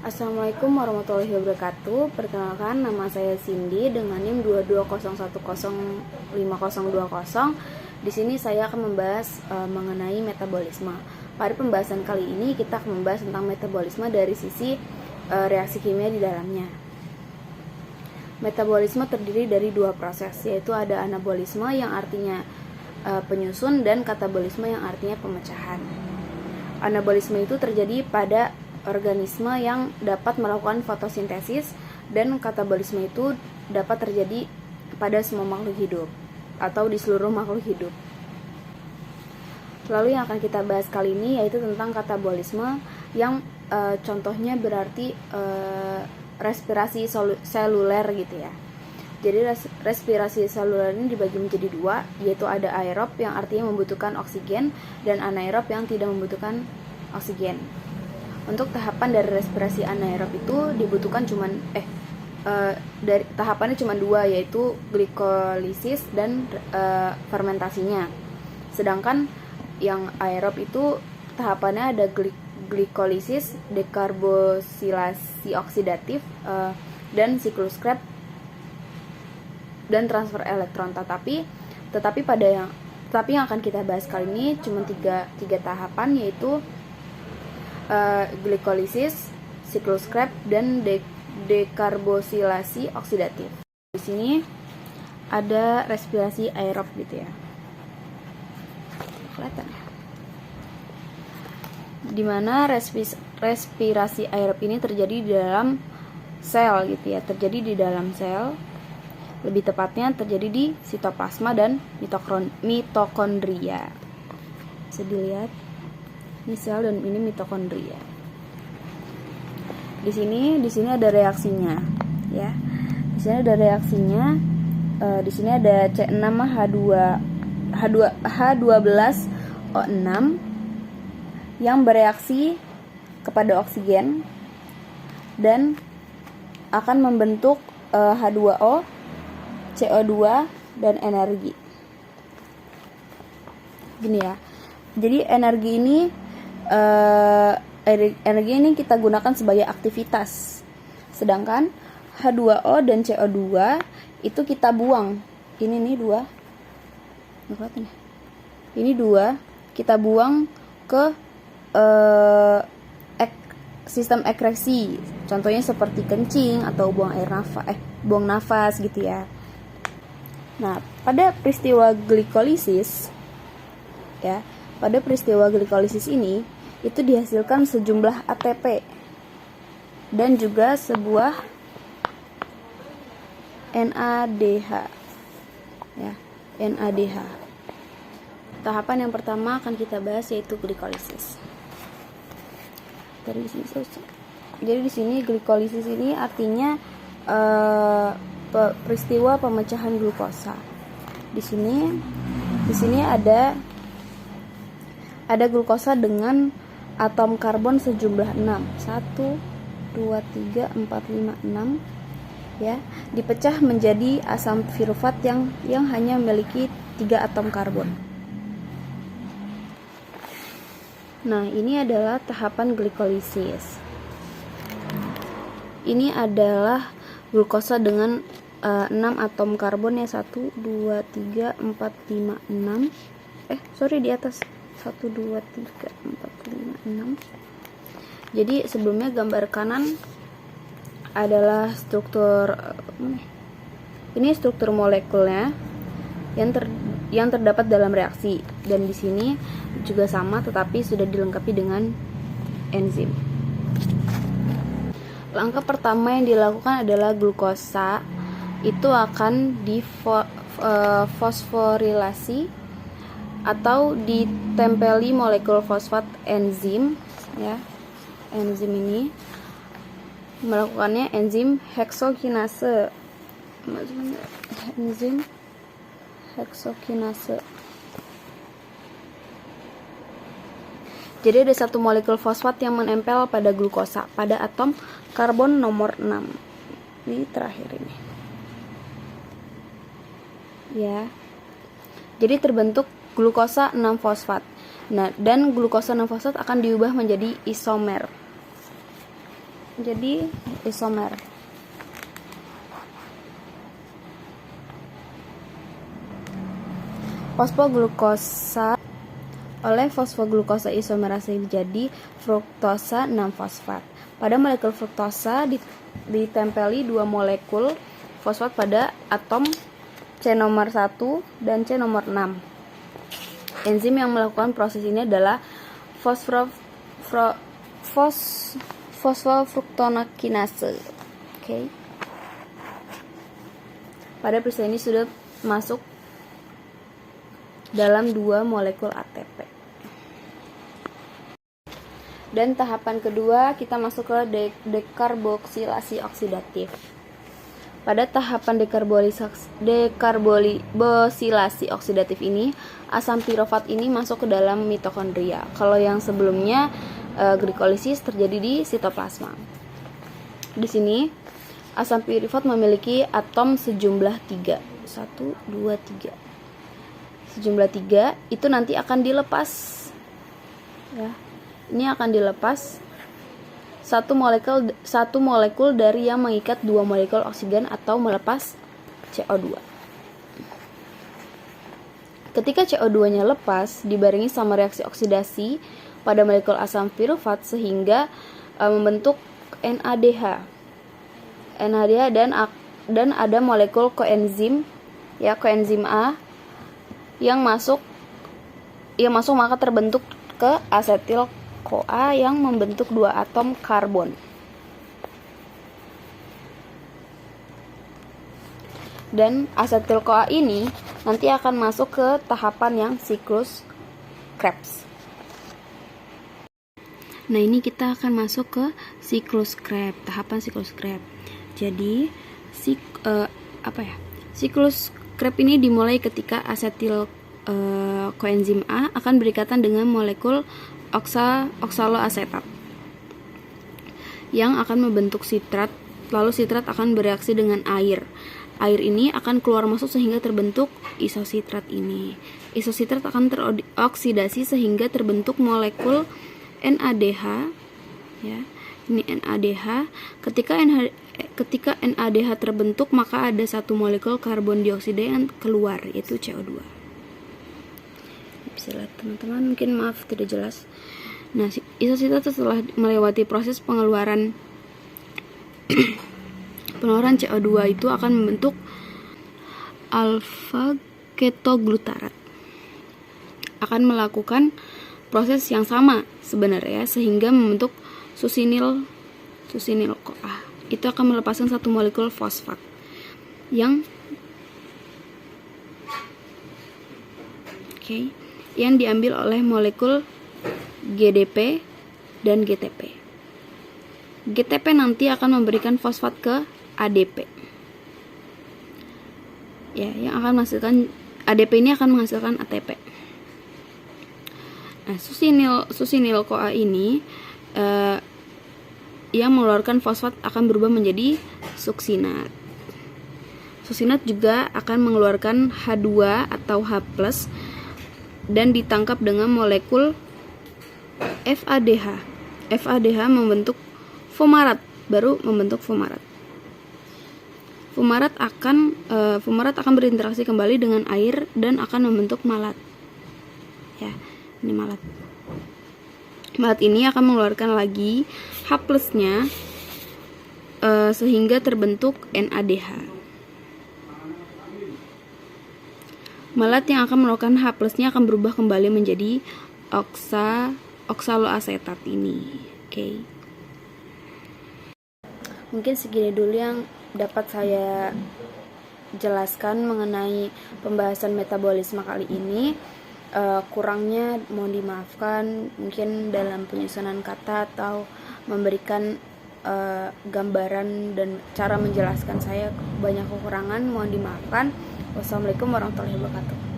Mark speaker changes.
Speaker 1: Assalamualaikum warahmatullahi wabarakatuh. Perkenalkan, nama saya Cindy dengan NIM 2201050020. Di sini saya akan membahas mengenai metabolisme. Pada pembahasan kali ini kita akan membahas tentang metabolisme dari sisi reaksi kimia di dalamnya. Metabolisme terdiri dari dua proses, yaitu ada anabolisme yang artinya penyusun dan katabolisme yang artinya pemecahan. Anabolisme itu terjadi pada organisme yang dapat melakukan fotosintesis, dan katabolisme itu dapat terjadi pada semua makhluk hidup atau di seluruh makhluk hidup. Lalu yang akan kita bahas kali ini yaitu tentang katabolisme yang contohnya berarti respirasi seluler gitu ya. Jadi respirasi seluler ini dibagi menjadi dua, yaitu ada aerob yang artinya membutuhkan oksigen dan anaerob yang tidak membutuhkan oksigen. Untuk tahapan dari respirasi anaerob itu dibutuhkan dari tahapannya cuma dua, yaitu glikolisis dan fermentasinya. Sedangkan yang aerob itu tahapannya ada glikolisis, dekarbosilasi oksidatif, dan siklus Krebs dan transfer elektron. Tetapi yang akan kita bahas kali ini cuma tiga tahapan, yaitu glikolisis, siklus Krebs, dan dekarbosilasi oksidatif. Di sini ada respirasi aerob gitu ya. Kelihatan ya. Dimana respirasi aerob ini terjadi di dalam sel gitu ya, terjadi di dalam sel. Lebih tepatnya terjadi di sitoplasma dan mitokondria. Bisa dilihat. Ini sel dan ini mitokondria. Di sini ada reaksinya, ya. Di sini ada reaksinya. Di sini ada C6H12O6 yang bereaksi kepada oksigen dan akan membentuk H2O, CO2 dan energi. Gini ya. Jadi energi ini kita gunakan sebagai aktivitas. Sedangkan H2O dan CO2 itu kita buang. Ini nih dua. Ini dua kita buang ke sistem ekreksi. Contohnya seperti kencing atau buang nafas gitu ya. Nah, pada peristiwa glikolisis ya, pada peristiwa glikolisis ini itu dihasilkan sejumlah ATP dan juga sebuah NADH ya, NADH. Tahapan yang pertama akan kita bahas yaitu glikolisis. Jadi di sini glikolisis ini artinya peristiwa pemecahan glukosa. Di sini ada glukosa dengan atom karbon sejumlah 6. 1 2 3 4 5 6 ya, dipecah menjadi asam pirufat yang hanya memiliki 3 atom karbon. Nah, ini adalah tahapan glikolisis. Ini adalah glukosa dengan 6 atom karbon ya, 1 2 3 4 5 6. Di atas 1 2 3 4 5 6. Jadi sebelumnya gambar kanan adalah struktur molekulnya yang terdapat dalam reaksi, dan di sini juga sama tetapi sudah dilengkapi dengan enzim. Langkah pertama yang dilakukan adalah glukosa itu akan difosforilasi atau ditempeli molekul fosfat enzim ya. Enzim ini melakukannya enzim heksokinase. Jadi ada satu molekul fosfat yang menempel pada glukosa pada atom karbon nomor 6. Ini terakhir ini. Ya. Jadi terbentuk glukosa 6-fosfat. Nah, dan glukosa 6-fosfat akan diubah menjadi isomer. jadi isomer. Fosfoglukosa oleh fosfoglukosa isomerase jadi fruktosa 6-fosfat. Pada molekul fruktosa ditempeli 2 molekul fosfat pada atom C nomor 1 dan C nomor 6. Enzim yang melakukan proses ini adalah fosfofruktokinase. Oke. Pada peristiwa ini sudah masuk dalam 2 molekul ATP. Dan tahapan kedua kita masuk ke dekarboksilasi oksidatif. Pada tahapan dekarboksilasi oksidatif ini, asam pirofat ini masuk ke dalam mitokondria. Kalau yang sebelumnya glikolisis terjadi di sitoplasma. Di sini asam pirofat memiliki atom sejumlah 3. 1, 2, 3. Sejumlah 3 itu nanti akan dilepas ya. Ini akan dilepas satu molekul dari yang mengikat 2 molekul oksigen atau melepas CO2. Ketika CO2-nya lepas dibarengi sama reaksi oksidasi pada molekul asam pirofat sehingga membentuk NADH. Dan ada molekul koenzim ya, koenzim A yang masuk maka terbentuk ke asetil CoA yang membentuk 2 atom karbon. Dan asetil CoA ini nanti akan masuk ke tahapan yang siklus Krebs. Nah, ini kita akan masuk ke siklus Krebs, tahapan siklus Krebs. Jadi siklus Krebs ini dimulai ketika asetil koenzim A akan berikatan dengan molekul oksaloasetat yang akan membentuk sitrat, lalu sitrat akan bereaksi dengan air. Air ini akan keluar masuk sehingga terbentuk isositrat ini. Isositrat akan teroksidasi sehingga terbentuk molekul NADH ya. Ini NADH. Ketika NADH terbentuk, maka ada satu molekul karbon dioksida yang keluar, yaitu CO2. Bisa lihat teman-teman, mungkin maaf tidak jelas. Nah, isositrat setelah melewati proses pengeluaran CO2 itu akan membentuk alfa ketoglutarat. Akan melakukan proses yang sama sebenarnya sehingga membentuk susinil CoA. Itu akan melepaskan satu molekul fosfat yang diambil oleh molekul GDP dan GTP. GTP nanti akan memberikan fosfat ke ADP. Ya, yang akan menghasilkan ADP ini akan menghasilkan ATP. Nah, susinil CoA ini yang mengeluarkan fosfat akan berubah menjadi suksinat. Suksinat juga akan mengeluarkan H2 atau H+ dan ditangkap dengan molekul FADH. FADH membentuk fumarat, baru membentuk fumarat. Fumarat akan berinteraksi kembali dengan air dan akan membentuk malat. Ya, ini malat. Malat ini akan mengeluarkan lagi H+-nya sehingga terbentuk NADH. Malat yang akan mengeluarkan H+-nya akan berubah kembali menjadi oksaloasetat ini. Oke. Mungkin segini dulu yang dapat saya jelaskan mengenai pembahasan metabolisme kali ini. Kurangnya mohon dimaafkan, mungkin dalam penyusunan kata atau memberikan gambaran dan cara menjelaskan saya banyak kekurangan, mohon dimaafkan. Wassalamualaikum warahmatullahi wabarakatuh.